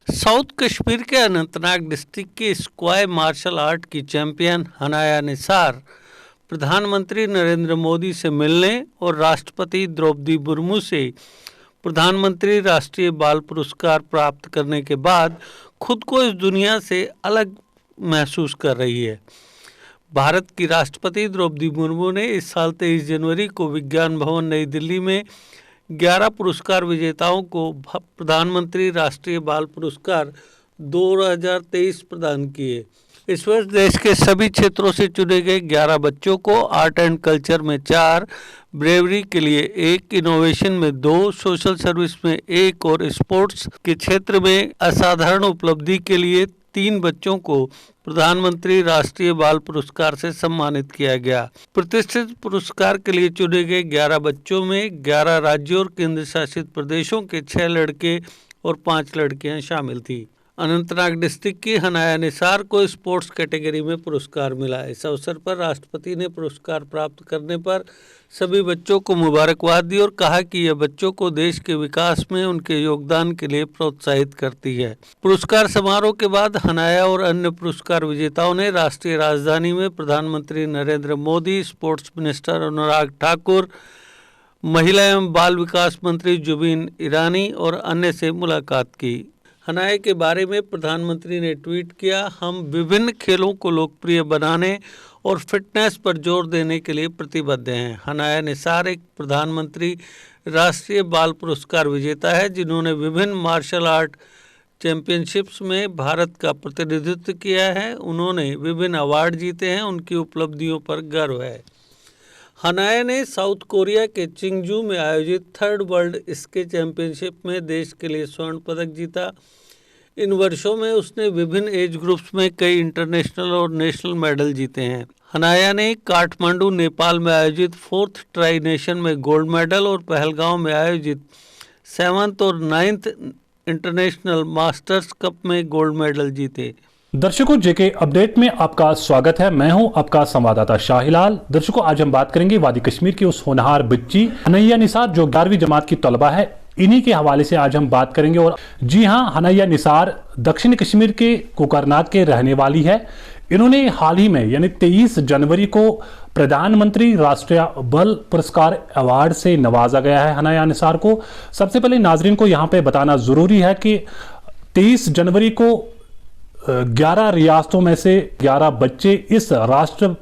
South Kashmir के Anantnag district के स्क्वाय martial art की चैंपियन हनाया निसार प्रधानमंत्री नरेंद्र मोदी से मिलने और राष्ट्रपति द्रौपदी मुर्मू से प्रधानमंत्री राष्ट्रीय बाल पुरस्कार प्राप्त करने के बाद खुद को इस दुनिया से अलग महसूस कर रही है। भारत की राष्ट्रपति द्रौपदी मुर्मू ने इस साल 23 जनवरी को विज्ञान भवन नई दिल्ली में 11 पुरस्कार विजेताओं को प्रधानमंत्री राष्ट्रीय बाल पुरस्कार 2023 प्रदान किए। इस वर्ष देश के सभी क्षेत्रों से चुने गए 11 बच्चों को आर्ट एंड कल्चर में 4, ब्रेवरी के लिए 1, इनोवेशन में 2, सोशल सर्विस में 1 और स्पोर्ट्स के क्षेत्र में असाधारण उपलब्धि के लिए 3 बच्चों को प्रधानमंत्री राष्ट्रीय बाल पुरस्कार से सम्मानित किया गया। प्रतिष्ठित पुरस्कार के लिए चुने गए 11 बच्चों में 11 राज्यों और केंद्र शासित प्रदेशों के 6 लड़के और 5 लड़कियां शामिल थी। अनंतनाग डिस्ट्रिक्ट की हनाया निसार को स्पोर्ट्स कैटेगरी में पुरस्कार मिला। इस अवसर पर राष्ट्रपति ने पुरस्कार प्राप्त करने पर सभी बच्चों को मुबारकबाद दी और कहा कि यह बच्चों को देश के विकास में उनके योगदान के लिए प्रोत्साहित करती है। पुरस्कार समारोह के बाद हनाया और अन्य पुरस्कार विजेताओं ने राष्ट्रीय राजधानी में प्रधानमंत्री नरेंद्र मोदी, स्पोर्ट्स मिनिस्टर अनुराग ठाकुर, महिला एवं बाल विकास मंत्री जुबिन ईरानी और अन्य से मुलाकात की। हनाया के बारे में प्रधानमंत्री ने ट्वीट किया, हम विभिन्न खेलों को लोकप्रिय बनाने और फिटनेस पर जोर देने के लिए प्रतिबद्ध हैं। हनाया निसार एक प्रधानमंत्री राष्ट्रीय बाल पुरस्कार विजेता है जिन्होंने विभिन्न मार्शल आर्ट चैंपियनशिप्स में भारत का प्रतिनिधित्व किया है। उन्होंने विभिन्न अवार्ड जीते हैं। उनकी उपलब्धियों पर गर्व है। हनाया ने साउथ कोरिया के चिंगजू में आयोजित 3rd वर्ल्ड स्केच चैंपियनशिप में देश के लिए स्वर्ण पदक जीता। इन वर्षों में उसने विभिन्न एज ग्रुप्स में कई इंटरनेशनल और नेशनल मेडल जीते हैं। हनाया ने काठमांडू, नेपाल में आयोजित 4th ट्राई नेशन में गोल्ड मेडल और पहलगांव में आयोजित 7th और 9th इंटरनेशनल मास्टर्स कप में गोल्ड मेडल जीते। दर्शकों, जेके अपडेट में आपका स्वागत है। मैं हूं आपका संवाददाता शाहिलाल। दर्शकों, आज हम बात करेंगे वादी कश्मीर की उस होनहार बच्ची हनैया निसार जो 11वीं जमात की तलबा है। इन्हीं के हवाले से आज हम बात करेंगे। और जी हां, हनैया निसार दक्षिण कश्मीर के कोकरनाग के रहने वाली है। इन्होंने हाल ही में यानी 23 जनवरी को प्रधानमंत्री राष्ट्रीय बाल पुरस्कार अवार्ड से नवाजा गया है हनैया निसार को। सबसे पहले नाजरीन को यहाँ पे बताना जरूरी है कि 23 जनवरी को 11 रियासतों में से 11 बच्चे इस राष्ट्रीय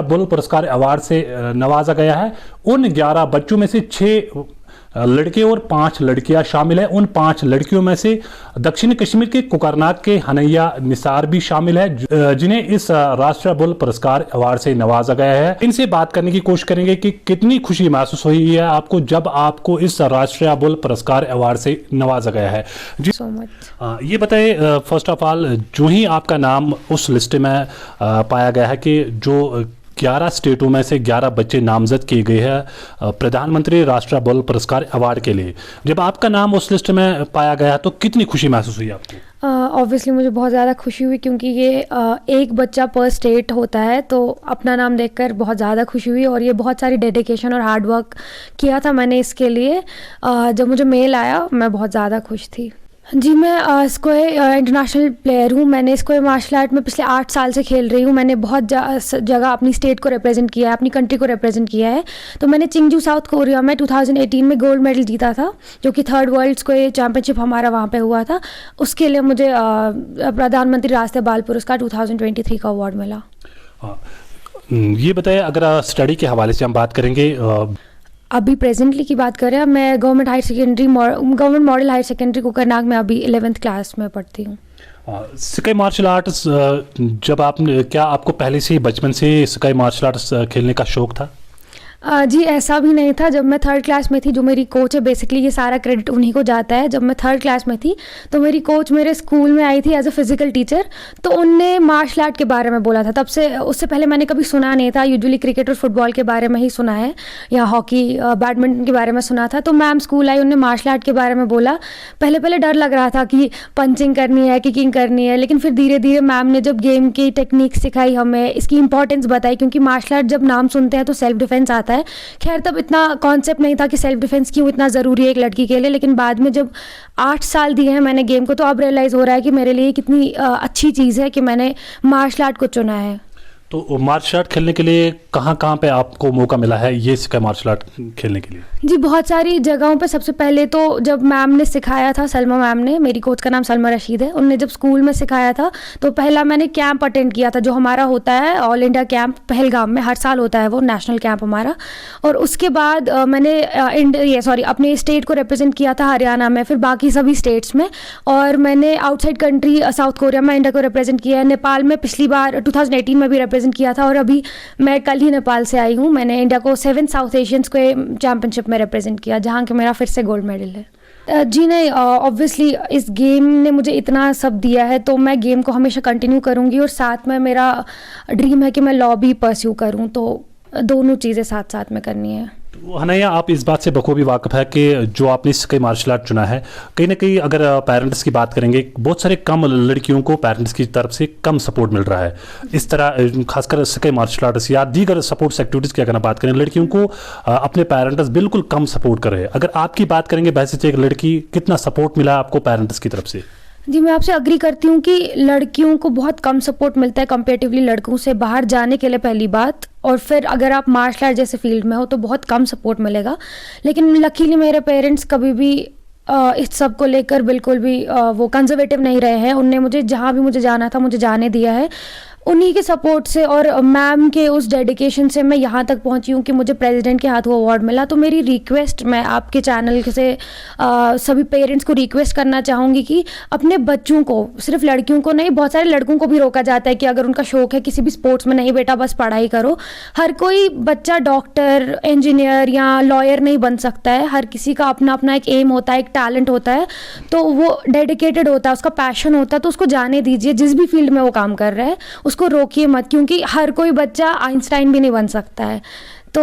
बाल पुरस्कार अवार्ड से नवाजा गया है। उन 11 बच्चों में से 6 लड़के और 5 लड़कियां शामिल हैं। उन 5 लड़कियों में से दक्षिण कश्मीर के कोकरनाग के हनैया निसार भी शामिल है जिन्हें इस राष्ट्रीय बाल पुरस्कार अवार्ड से नवाजा गया है। इनसे बात करने की कोशिश करेंगे कि कितनी खुशी महसूस हुई है आपको जब आपको इस राष्ट्रीय बाल पुरस्कार अवार्ड से नवाजा गया है। जी सो मच। ये बताइए, फर्स्ट ऑफ ऑल, जो ही आपका नाम उस लिस्ट में पाया गया है कि जो 11 स्टेटों में से 11 बच्चे नामजद किए गए हैं प्रधानमंत्री राष्ट्रीय बाल पुरस्कार अवार्ड के लिए, जब आपका नाम उस लिस्ट में पाया गया तो कितनी खुशी महसूस हुई आपको? ऑब्वियसली मुझे बहुत ज़्यादा खुशी हुई क्योंकि ये एक बच्चा पर स्टेट होता है, तो अपना नाम देखकर बहुत ज़्यादा खुशी हुई। और ये बहुत सारी डेडिकेशन और हार्ड वर्क किया था मैंने इसके लिए। जब मुझे मेल आया मैं बहुत ज़्यादा खुश थी। जी, मैं स्क्वाय इंटरनेशनल प्लेयर हूँ। मैंने स्क्वाय मार्शल आर्ट में पिछले 8 साल से खेल रही हूँ। मैंने बहुत जगह अपनी स्टेट को रिप्रेजेंट किया है, अपनी कंट्री को रिप्रेजेंट किया है। तो मैंने चिंगजू साउथ कोरिया में 2018 में गोल्ड मेडल जीता था, जो कि 3rd वर्ल्ड स्क्वाय चैंपियनशिप हमारा वहाँ पे हुआ था। उसके लिए मुझे प्रधानमंत्री राष्ट्रीय बाल पुरस्कार 2023 का अवार्ड मिला। ये बताइए, अगर स्टडी के हवाले से हम बात करेंगे, अभी प्रेजेंटली की बात करें, मैं government model higher secondary Kokernag में अभी 11th क्लास में पढ़ती हूँ। स्काई मार्शल आर्ट्स, जब क्या आपको पहले से बचपन से स्काई मार्शल आर्ट्स खेलने का शौक था? जी, ऐसा भी नहीं था। जब मैं 3rd क्लास में थी, जो मेरी कोच है, बेसिकली ये सारा क्रेडिट उन्हीं को जाता है। जब मैं 3rd क्लास में थी तो मेरी कोच मेरे स्कूल में आई थी एज अ फिजिकल टीचर, तो उनने मार्शल आर्ट के बारे में बोला था। तब से, उससे पहले मैंने कभी सुना नहीं था। यूजुअली क्रिकेट और फुटबॉल के बारे में ही सुना है, या हॉकी, बैडमिंटन के बारे में सुना था। तो मैम स्कूल आई, उन्होंने मार्शल आर्ट के बारे में बोला। पहले डर लग रहा था कि पंचिंग करनी है, किकिंग करनी है, लेकिन फिर धीरे धीरे मैम ने जब गेम की टेक्निक सिखाई, हमें इसकी इंपॉर्टेंस बताई, क्योंकि मार्शल आर्ट जब नाम सुनते हैं तो सेल्फ डिफेंस आता जाता है। खैर तब इतना कॉन्सेप्ट नहीं था कि सेल्फ डिफेंस क्यों इतना ज़रूरी है एक लड़की के लिए, लेकिन बाद में जब 8 साल दिए हैं मैंने गेम को, तो अब रियलाइज़ हो रहा है कि मेरे लिए कितनी अच्छी चीज़ है कि मैंने मार्शल आर्ट को चुना है। तो मार्शल आर्ट खेलने के लिए कहाँ कहाँ पे आपको मौका मिला है ये स्काई मार्शल आर्ट खेलने के लिए? जी बहुत सारी जगहों पे। सबसे पहले तो जब मैम ने सिखाया था, सलमा मैम ने, मेरी कोच का नाम सलमा रशीद है, उनने जब स्कूल में सिखाया था तो पहला मैंने कैंप अटेंड किया था जो हमारा होता है ऑल इंडिया कैंप पहलगाम में, हर साल होता है वो नेशनल कैंप हमारा। और उसके बाद मैंने अपने स्टेट को रिप्रेजेंट किया था हरियाणा में, फिर बाकी सभी स्टेट्स में, और मैंने आउटसाइड कंट्री साउथ कोरिया में इंडिया को रिप्रेजेंट किया है। नेपाल में पिछली बार 2018 में भी रिप्रेजेंट किया था, और अभी मैं कल ही नेपाल से आई हूँ। मैंने इंडिया को 7 साउथ एशियंस को चैंपियनशिप में रिप्रेजेंट किया, जहाँ के मेरा फिर से गोल्ड मेडल है। जी नहीं, ऑब्वियसली इस गेम ने मुझे इतना सब दिया है तो मैं गेम को हमेशा कंटिन्यू करूँगी, और साथ में मेरा ड्रीम है कि मैं लॉ भी परस्यू करूँ, तो दोनों चीज़ें साथ साथ में करनी है। तो हनैया, आप इस बात से बखूबी वाकिफ़ है कि जो आपने स्काई मार्शल आर्ट चुना है, कहीं ना कहीं अगर पेरेंट्स की बात करेंगे, बहुत सारे कम लड़कियों को पेरेंट्स की तरफ से कम सपोर्ट मिल रहा है। इस तरह खासकर स्काई मार्शल आर्ट्स या दीगर सपोर्ट्स एक्टिविटीज़ की अगर बात करें, लड़कियों को अपने पेरेंट्स बिल्कुल कम सपोर्ट कर रहे हैं। अगर आपकी बात करेंगे बहस एक लड़की, कितना सपोर्ट मिला आपको पेरेंट्स की तरफ से? जी मैं आपसे अग्री करती हूँ कि लड़कियों को बहुत कम सपोर्ट मिलता है कंपेरेटिवली लड़कों से बाहर जाने के लिए, पहली बात, और फिर अगर आप मार्शल आर्ट जैसे फील्ड में हो तो बहुत कम सपोर्ट मिलेगा। लेकिन लकीली मेरे पेरेंट्स कभी भी इस सब को लेकर बिल्कुल भी वो कंजर्वेटिव नहीं रहे हैं। उनने मुझे जहाँ भी मुझे जाना था मुझे जाने दिया है। उन्हीं के सपोर्ट से और मैम के उस डेडिकेशन से मैं यहाँ तक पहुँची हूँ कि मुझे प्रेसिडेंट के हाथों अवार्ड मिला। तो मेरी रिक्वेस्ट, मैं आपके चैनल से सभी पेरेंट्स को रिक्वेस्ट करना चाहूँगी कि अपने बच्चों को, सिर्फ लड़कियों को नहीं, बहुत सारे लड़कों को भी रोका जाता है कि अगर उनका शौक है किसी भी स्पोर्ट्स में, नहीं बेटा बस पढ़ाई करो। हर कोई बच्चा डॉक्टर, इंजीनियर या लॉयर नहीं बन सकता है। हर किसी का अपना अपना एक एम होता है, एक टैलेंट होता है, तो वो डेडिकेटेड होता है, उसका पैशन होता है, तो उसको जाने दीजिए। जिस भी फील्ड में वो काम कर रहा है उसको रोकिए मत, क्योंकि हर कोई बच्चा आइंस्टाइन भी नहीं बन सकता है। तो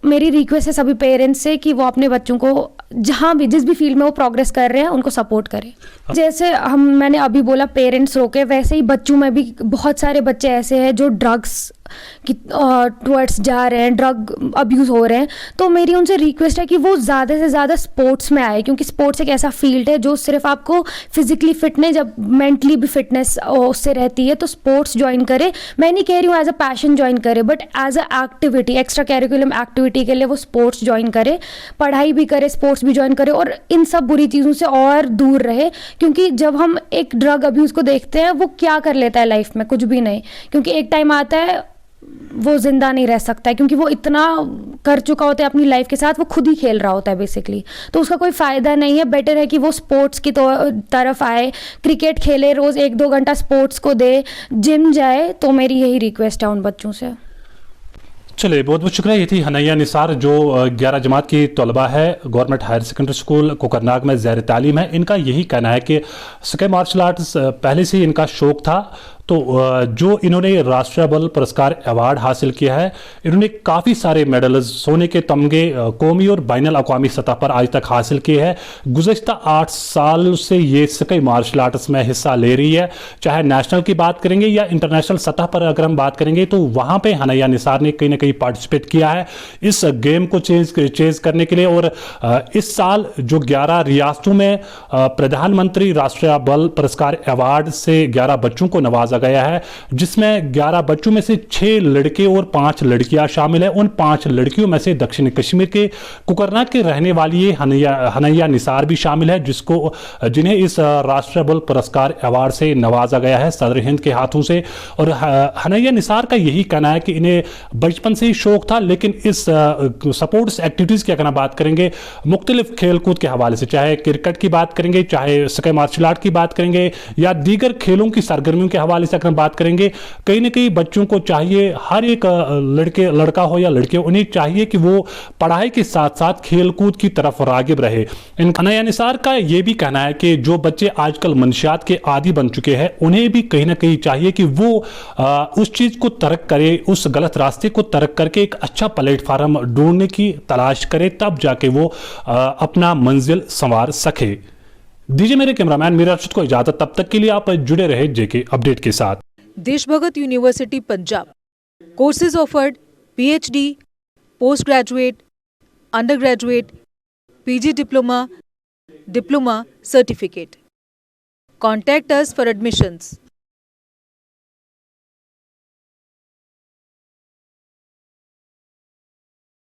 मेरी रिक्वेस्ट है सभी पेरेंट्स से कि वो अपने बच्चों को जहाँ भी, जिस भी फील्ड में वो प्रोग्रेस कर रहे हैं उनको सपोर्ट करें। जैसे मैंने अभी बोला पेरेंट्स रोके, वैसे ही बच्चों में भी बहुत सारे बच्चे ऐसे हैं जो ड्रग्स की टुवर्ड्स जा रहे हैं, ड्रग अब्यूज़ हो रहे हैं। तो मेरी उनसे रिक्वेस्ट है कि वो ज़्यादा से ज़्यादा स्पोर्ट्स में आए, क्योंकि स्पोर्ट्स एक ऐसा फील्ड है जो सिर्फ आपको फिजिकली फिट नहीं, जब मेंटली भी फिटनेस उससे रहती है। तो स्पोर्ट्स ज्वाइन करे। मैं नहीं कह रही हूँ एज अ पैशन ज्वाइन करे, but as a activity, extra curriculum activity के लिए वो स्पोर्ट्स ज्वाइन करे, पढ़ाई भी करे, स्पोर्ट्स भी ज्वाइन करे, और इन सब बुरी चीज़ों से और दूर रहे। क्योंकि जब हम एक ड्रग अब्यूज़ को देखते हैं, वो क्या कर लेता है लाइफ में, कुछ भी नहीं, क्योंकि एक टाइम आता है वो जिंदा नहीं रह सकता है, क्योंकि वो इतना कर चुका होता है अपनी लाइफ के साथ, वो खुद ही खेल रहा होता है बेसिकली। तो उसका कोई फ़ायदा नहीं है। बेटर है कि वो स्पोर्ट्स की तरफ आए, क्रिकेट खेले, रोज़ 1-2 घंटा स्पोर्ट्स को दे, जिम जाए। तो मेरी यही रिक्वेस्ट है उन बच्चों से। चलिए, बहुत बहुत शुक्रिया। ये थी हनैया निसार जो 11 जमात की तलबा है, government higher secondary school Kokernag में ज़ैर तालीम है। इनका यही कहना है कि स्काई मार्शल आर्ट्स पहले से ही इनका शौक़ था। तो जो इन्होंने राष्ट्रीय बल पुरस्कार अवार्ड हासिल किया है, इन्होंने काफ़ी सारे मेडल्स, सोने के तमगे कौमी और बैनुल अक़वामी सतह पर आज तक हासिल किए हैं। गुज़श्ता 8 साल से ये स्काई मार्शल आर्ट्स में हिस्सा ले रही है। चाहे नेशनल की बात करेंगे या इंटरनेशनल सतह पर अगर हम बात करेंगे तो वहाँ पे हनैया निसार ने कहीं ना कहीं पार्टिसिपेट किया है इस गेम को चेज करने के लिए। और इस साल जो 11 रियासतों में प्रधानमंत्री राष्ट्रीय बल पुरस्कार अवार्ड से 11 बच्चों को नवाजा गया है, जिसमें 11 बच्चों में से 6 लड़के और 5 लड़कियां शामिल हैं। उन 5 लड़कियों में से दक्षिण कश्मीर के कुकरनाग के रहने वाली हनैया निसार भी शामिल है, जिन्हें इस राष्ट्रीय बल पुरस्कार अवार्ड से नवाजा गया है सदर हिंद के हाथों से। और हनैया निसार का यही कहना है कि इन्हें बचपन से ही शौक था, लेकिन इस सपोर्ट्स एक्टिविटीज़ की अगर बात करेंगे, मुख्तलिफ खेल कूद के हवाले से, चाहे क्रिकेट की बात करेंगे, चाहे स्काई मार्शल आर्ट की बात करेंगे, या दीगर खेलों की सरगर्मियों के हवाले से अगर बात करेंगे, कहीं ना कहीं बच्चों को चाहिए, हर एक लड़का हो या लड़के, उन्हें चाहिए कि वो पढ़ाई के साथ साथ खेल कूद की तरफ रागिब रहे। हनैया निसार का ये भी कहना है कि जो बच्चे आजकल मंशियात के आदी बन चुके हैं, उन्हें भी कहीं ना कहीं चाहिए कि वो उस चीज़ को तर्क करे, उस गलत रास्ते को तर्क करके एक अच्छा प्लेटफार्म ढूंढने की तलाश करे, तब जाके वो अपना मंजिल संवार सके। दीजिए मेरे कैमरामैन मीरा अर्शद को इजाजत, तब तक के लिए आप जुड़े रहे जेके अपडेट के साथ। Deshbhagat university Punjab, courses offered PhD, post graduate, undergraduate, PG diploma, diploma certificate. Contact us for admissions.